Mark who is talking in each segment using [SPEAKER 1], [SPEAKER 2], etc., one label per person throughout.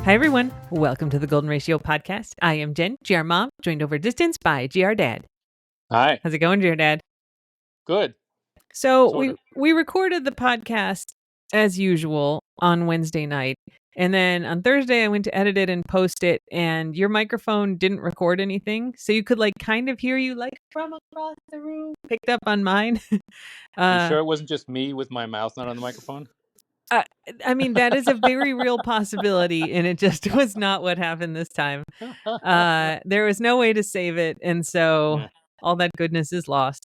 [SPEAKER 1] Hi, everyone. Welcome to the Golden Ratio podcast. I am Jen, GR Mom, joined over distance by GR Dad.
[SPEAKER 2] Hi.
[SPEAKER 1] How's it going, GR Dad?
[SPEAKER 2] Good.
[SPEAKER 1] So
[SPEAKER 2] Sort of.
[SPEAKER 1] we recorded the podcast as usual on Wednesday night. And then on Thursday, I went to edit it and post it, and your microphone didn't record anything. So you could kind of hear you from across the room, picked up on mine.
[SPEAKER 2] You sure it wasn't just me with my mouth not on the microphone?
[SPEAKER 1] I mean, that is a very real possibility, and it just was not what happened this time. There was no way to save it, and so all that goodness is lost.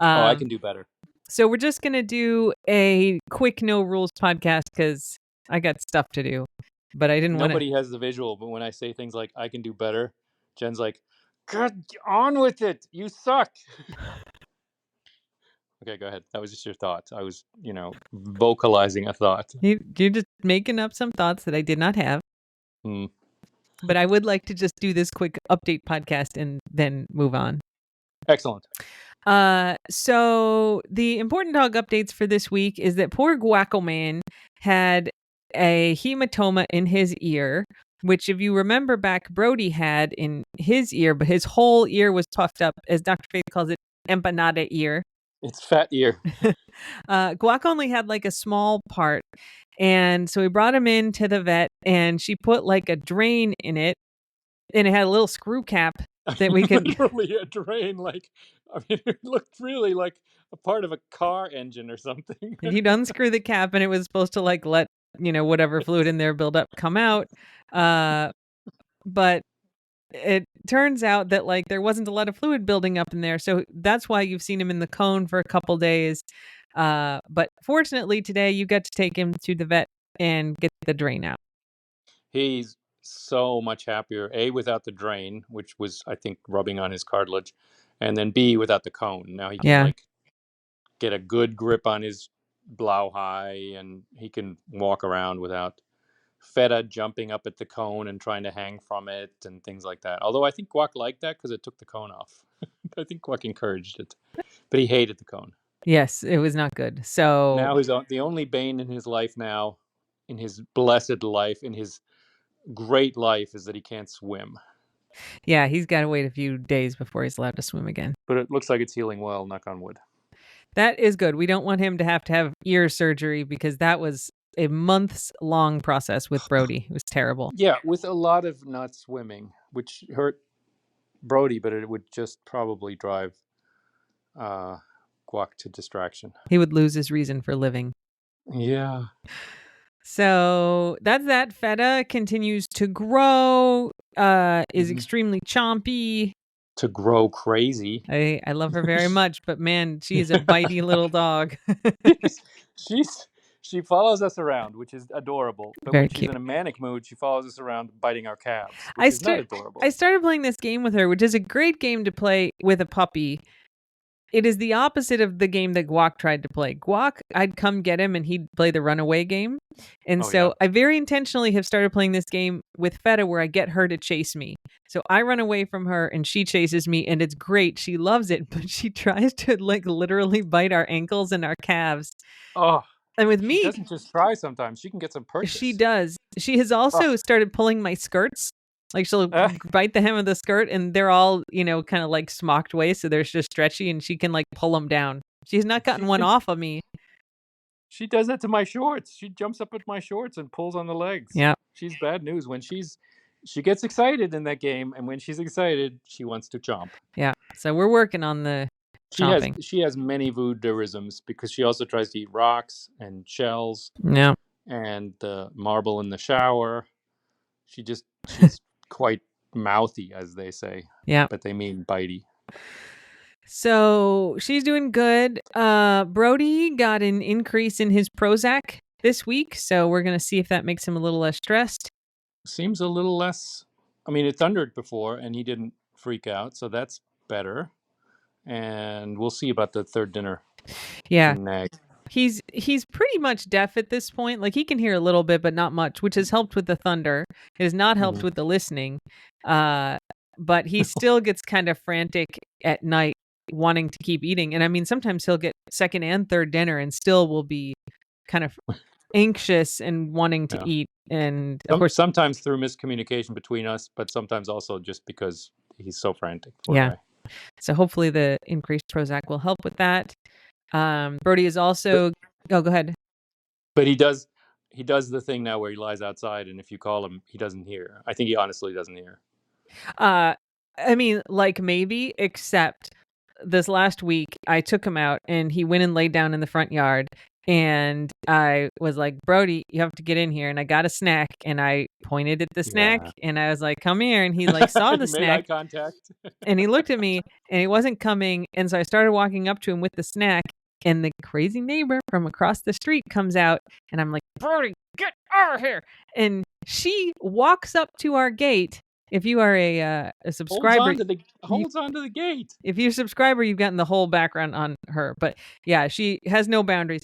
[SPEAKER 2] I can do better.
[SPEAKER 1] So we're just going to do a quick no rules podcast because I got stuff to do, but I didn't want to.
[SPEAKER 2] Nobody has the visual, but when I say things like, I can do better, Jen's like, get on with it. You suck. Okay, go ahead. That was just your thought. I was, vocalizing a thought.
[SPEAKER 1] You're just making up some thoughts that I did not have. But I would like to just do this quick update podcast and then move on.
[SPEAKER 2] Excellent.
[SPEAKER 1] So the important dog updates for this week is that poor Guac man had a hematoma in his ear, which if you remember back, Brody had in his ear, but his whole ear was puffed up, as Dr. Faith calls it, empanada ear.
[SPEAKER 2] It's fat ear.
[SPEAKER 1] Guac only had a small part. And so we brought him in to the vet, and she put a drain in it, and it had a little screw cap that we could
[SPEAKER 2] literally a drain. It looked really like a part of a car engine or something.
[SPEAKER 1] He'd unscrew the cap, and it was supposed to let whatever fluid in there build up come out. But it turns out that there wasn't a lot of fluid building up in there, so that's why you've seen him in the cone for a couple days. But fortunately today you got to take him to the vet and get the drain out.
[SPEAKER 2] He's so much happier. A, without the drain, which was, I think, rubbing on his cartilage, and then B, without the cone. Now he can get a good grip on his blow high, and he can walk around without Feta jumping up at the cone and trying to hang from it and things like that. Although I think Guac liked that because it took the cone off. I think Guac encouraged it, but he hated the cone.
[SPEAKER 1] Yes, it was not good. So
[SPEAKER 2] now the only bane in his life now, in his blessed life, in his great life, is that he can't swim.
[SPEAKER 1] Yeah, he's got to wait a few days before he's allowed to swim again.
[SPEAKER 2] But it looks like it's healing well, knock on wood.
[SPEAKER 1] That is good. We don't want him to have ear surgery because that was a months-long process with Brody. It was terrible.
[SPEAKER 2] Yeah, with a lot of not swimming, which hurt Brody, but it would just probably drive Guac to distraction.
[SPEAKER 1] He would lose his reason for living.
[SPEAKER 2] Yeah.
[SPEAKER 1] So that's that. Feta continues to grow, is extremely chompy.
[SPEAKER 2] To grow crazy.
[SPEAKER 1] I love her very much, but man, she is a bitey little dog.
[SPEAKER 2] She follows us around, which is adorable. But
[SPEAKER 1] very
[SPEAKER 2] when she's
[SPEAKER 1] cute.
[SPEAKER 2] in a manic mood, she follows us around biting our calves, which is not adorable.
[SPEAKER 1] I started playing this game with her, which is a great game to play with a puppy. It is the opposite of the game that Guac tried to play. Guac, I'd come get him and he'd play the runaway game. And I very intentionally have started playing this game with Feta where I get her to chase me. So I run away from her and she chases me, and it's great. She loves it, but she tries to literally bite our ankles and our calves.
[SPEAKER 2] Oh.
[SPEAKER 1] And with me,
[SPEAKER 2] she doesn't just try sometimes. She can get some purchase.
[SPEAKER 1] She does. She has also started pulling my skirts. She'll bite the hem of the skirt, and they're all, kind of smocked waist, so they're just stretchy, and she can pull them down. She's not gotten one off of me.
[SPEAKER 2] She does that to my shorts. She jumps up at my shorts and pulls on the legs.
[SPEAKER 1] Yeah.
[SPEAKER 2] She's bad news. When she gets excited in that game, and when she's excited, she wants to chomp.
[SPEAKER 1] Yeah. So we're working on the chomping.
[SPEAKER 2] She has many voodooisms because she also tries to eat rocks and shells.
[SPEAKER 1] Yeah.
[SPEAKER 2] And the marble in the shower. She's quite mouthy, as they say.
[SPEAKER 1] Yeah.
[SPEAKER 2] But they mean bitey.
[SPEAKER 1] So she's doing good. Brody got an increase in his Prozac this week, so we're going to see if that makes him a little less stressed.
[SPEAKER 2] Seems a little less. I mean, it thundered before, and he didn't freak out, so that's better. And we'll see about the third dinner.
[SPEAKER 1] Yeah.
[SPEAKER 2] Nag.
[SPEAKER 1] He's pretty much deaf at this point. He can hear a little bit, but not much, which has helped with the thunder. It has not helped with the listening. But he still gets kind of frantic at night, wanting to keep eating. And I mean, sometimes he'll get second and third dinner and still will be kind of anxious and wanting to eat. And of course,
[SPEAKER 2] sometimes through miscommunication between us, but sometimes also just because he's so frantic. Poor guy.
[SPEAKER 1] So hopefully the increased Prozac will help with that. Brody is also. Go ahead.
[SPEAKER 2] But he does the thing now where he lies outside, and if you call him, he doesn't hear. I think he honestly doesn't hear.
[SPEAKER 1] I mean, like maybe, except this last week I took him out and he went and laid down in the front yard, and I was like, Brody, you have to get in here. And I got a snack and I pointed at the snack and I was like, come here. And he like saw the snack.
[SPEAKER 2] Made eye contact.
[SPEAKER 1] And he looked at me and he wasn't coming. And so I started walking up to him with the snack, and the crazy neighbor from across the street comes out and I'm like, Brody, get out of here. And she walks up to our gate. If you are a subscriber,
[SPEAKER 2] holds onto the gate.
[SPEAKER 1] If you're a subscriber, you've gotten the whole background on her. But yeah, she has no boundaries.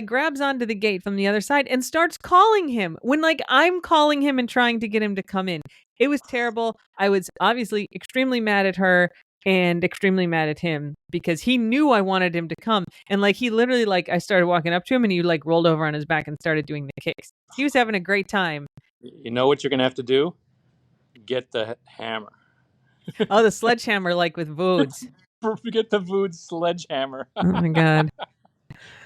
[SPEAKER 1] Grabs onto the gate from the other side and starts calling him when I'm calling him and trying to get him to come in. It was terrible. I was obviously extremely mad at her and extremely mad at him because he knew I wanted him to come. And he literally I started walking up to him and he rolled over on his back and started doing the kicks. He was having a great time.
[SPEAKER 2] You know what you're going to have to do? Get the hammer.
[SPEAKER 1] Oh, the sledgehammer, with Voods.
[SPEAKER 2] Get the Voods sledgehammer.
[SPEAKER 1] Oh my God.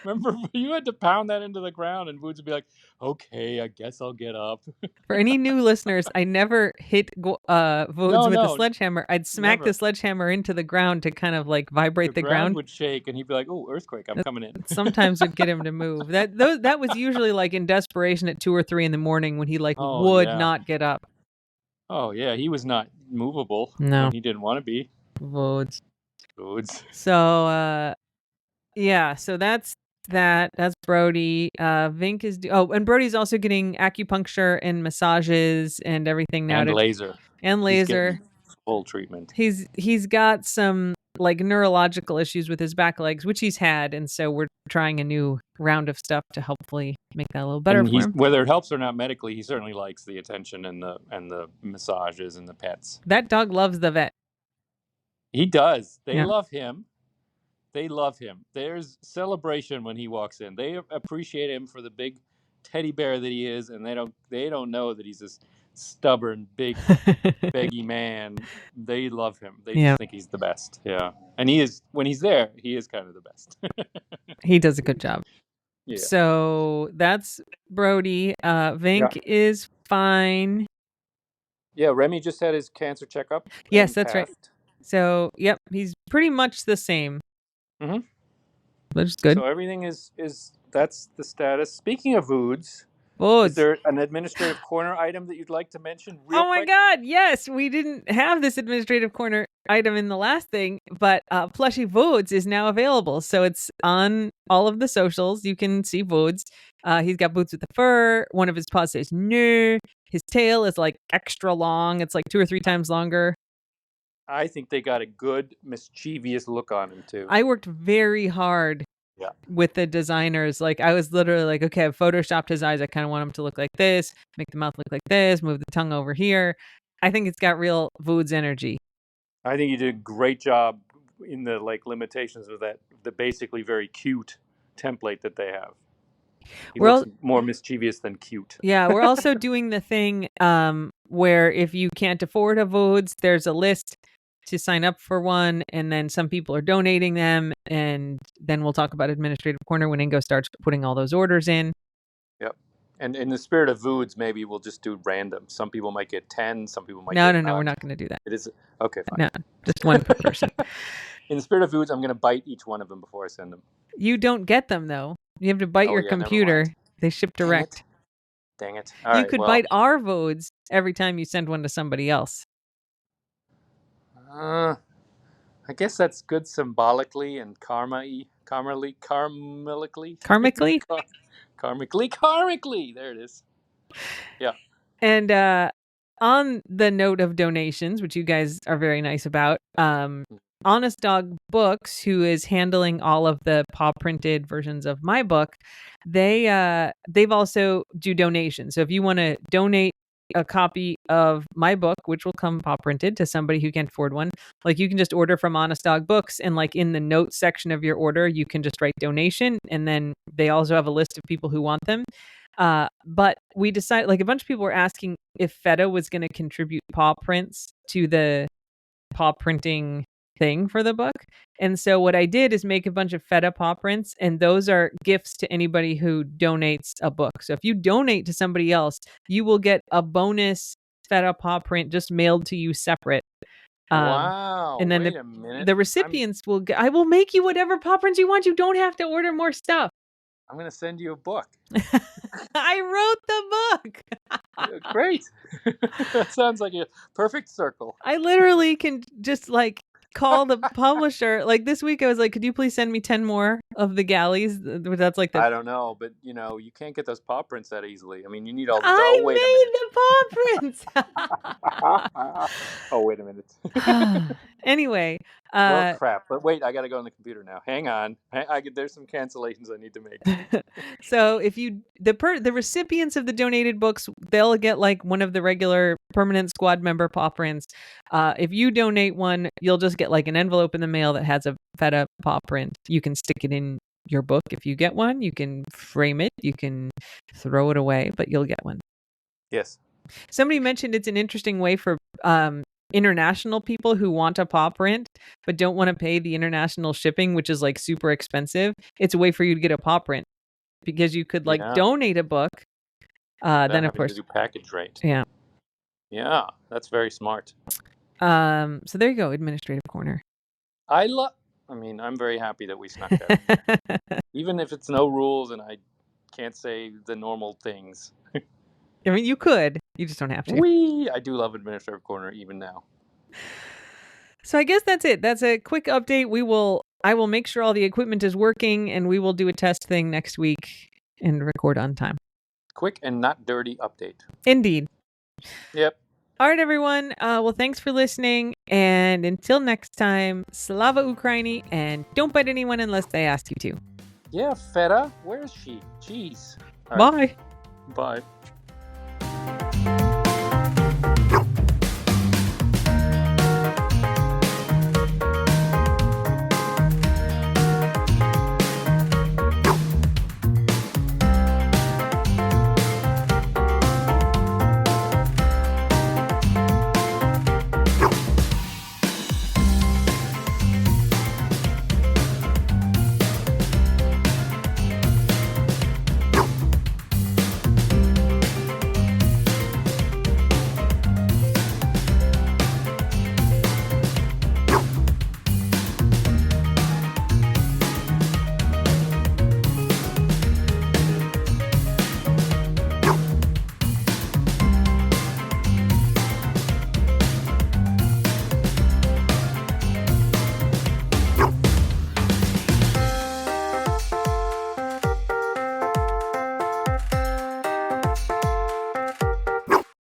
[SPEAKER 2] Remember, you had to pound that into the ground and Voods would be like, okay, I guess I'll get up.
[SPEAKER 1] For any new listeners, I never hit Voods with a sledgehammer. I'd smack the sledgehammer into the ground to kind of vibrate the ground.
[SPEAKER 2] The ground would shake and he'd be like, oh, earthquake, I'm coming in.
[SPEAKER 1] Sometimes would get him to move. That was usually in desperation at 2 or 3 in the morning when he would not get up.
[SPEAKER 2] Oh, yeah, he was not movable.
[SPEAKER 1] No.
[SPEAKER 2] When he didn't want to be.
[SPEAKER 1] Voods.
[SPEAKER 2] So,
[SPEAKER 1] so that's that. That's Brody. Vink is... and Brody's also getting acupuncture and massages and everything now.
[SPEAKER 2] And laser.
[SPEAKER 1] He's
[SPEAKER 2] full treatment.
[SPEAKER 1] He's got some neurological issues with his back legs, which he's had, and so we're trying a new round of stuff to hopefully make that a little better for him.
[SPEAKER 2] Whether it helps or not medically, he certainly likes the attention and the massages and the pets.
[SPEAKER 1] That dog loves the vet.
[SPEAKER 2] He does. They love him. They love him. There's celebration when he walks in. They appreciate him for the big teddy bear that he is, and they don't know that he's this stubborn, big, beggy man. They love him. They just think he's the best. Yeah. And he is, when he's there, he is kind of the best.
[SPEAKER 1] He does a good job.
[SPEAKER 2] Yeah.
[SPEAKER 1] So that's Brody. Vink is fine.
[SPEAKER 2] Yeah, Remy just had his cancer checkup.
[SPEAKER 1] Yes, that's right. So, yep, he's pretty much the same.
[SPEAKER 2] Mm-hmm.
[SPEAKER 1] That's good.
[SPEAKER 2] So everything is that's the status. Speaking of Voods, is there an administrative corner item that you'd like to mention real quick?
[SPEAKER 1] Oh my God, yes. We didn't have this administrative corner item in the last thing, but Plushy Voods is now available. So it's on all of the socials. You can see Voods. He's got boots with the fur. One of his paws says no. His tail is extra long. It's 2 or 3 times longer.
[SPEAKER 2] I think they got a good mischievous look on him too.
[SPEAKER 1] I worked very hard with the designers. I was literally okay, I've photoshopped his eyes. I kind of want him to look like this, make the mouth look like this, move the tongue over here. I think it's got real Voods energy.
[SPEAKER 2] I think you did a great job in the limitations of the basically very cute template that they have. He looks more mischievous than cute.
[SPEAKER 1] Yeah, we're also doing the thing where if you can't afford a Voods, there's a list to sign up for one, and then some people are donating them, and then we'll talk about Administrative Corner when Ingo starts putting all those orders in.
[SPEAKER 2] Yep. And in the spirit of Voods, maybe we'll just do random. Some people might get 10, some people might get 9.
[SPEAKER 1] No, we're not going to do that.
[SPEAKER 2] It is okay, fine.
[SPEAKER 1] No, just one per person.
[SPEAKER 2] In the spirit of Voods, I'm going to bite each one of them before I send them.
[SPEAKER 1] You don't get them, though. You have to bite your computer. They ship direct.
[SPEAKER 2] Dang it.
[SPEAKER 1] You could bite our Voods every time you send one to somebody else.
[SPEAKER 2] I guess that's good symbolically and karmically.
[SPEAKER 1] Karmically?
[SPEAKER 2] Karmically. There it is. Yeah.
[SPEAKER 1] And on the note of donations, which you guys are very nice about, Honest Dog Books, who is handling all of the paw printed versions of my book, they've also do donations. So if you want to donate a copy of my book, which will come paw printed to somebody who can't afford one, you can just order from Honest Dog Books, and in the notes section of your order, you can just write donation, and then they also have a list of people who want them. But we decided, like, a bunch of people were asking if Feta was going to contribute paw prints to the paw printing thing for the book. And so what I did is make a bunch of Feta paw prints, and those are gifts to anybody who donates a book. So if you donate to somebody else, you will get a bonus Feta paw print just mailed to you separate.
[SPEAKER 2] Wow.
[SPEAKER 1] And then
[SPEAKER 2] wait a minute.
[SPEAKER 1] the recipients I will make you whatever paw prints you want. You don't have to order more stuff.
[SPEAKER 2] I'm going to send you a book.
[SPEAKER 1] I wrote the book.
[SPEAKER 2] Great. That sounds like a perfect circle.
[SPEAKER 1] I literally can just like call the publisher. Like this week I was like, could you please send me 10 more of the galleys? That's like
[SPEAKER 2] I don't know, but you can't get those paw prints that easily. I mean, you need all these.
[SPEAKER 1] I
[SPEAKER 2] wait
[SPEAKER 1] made the
[SPEAKER 2] paw prints. Oh, wait a minute.
[SPEAKER 1] Anyway.
[SPEAKER 2] Well, crap. But wait, I got to go on the computer now. Hang on. There's some cancellations I need to make.
[SPEAKER 1] So if the recipients of the donated books, they'll get like one of the regular permanent squad member paw prints. If you donate one, you'll just get like an envelope in the mail that has a Feta paw print. You can stick it in your book if you get one. You can frame it. You can throw it away, but you'll get one.
[SPEAKER 2] Yes.
[SPEAKER 1] Somebody mentioned it's an interesting way for international people who want a paw print but don't want to pay the international shipping, which is like super expensive. It's a way for you to get a paw print because you could like donate a book. Then of course
[SPEAKER 2] to do package rate.
[SPEAKER 1] Yeah,
[SPEAKER 2] that's very smart.
[SPEAKER 1] So there you go, administrative corner.
[SPEAKER 2] I'm very happy that we snuck that. Even if it's no rules and I can't say the normal things.
[SPEAKER 1] I mean, you could. You just don't have to.
[SPEAKER 2] I do love administrative corner even now.
[SPEAKER 1] So I guess that's it. That's a quick update. I will make sure all the equipment is working, and we will do a test thing next week and record on time.
[SPEAKER 2] Quick and not dirty update.
[SPEAKER 1] Indeed.
[SPEAKER 2] Yep.
[SPEAKER 1] All right, everyone. Well, thanks for listening. And until next time, Slava Ukraini, and don't bite anyone unless they ask you to.
[SPEAKER 2] Yeah, Feta. Where is she? Jeez.
[SPEAKER 1] Bye.
[SPEAKER 2] Bye.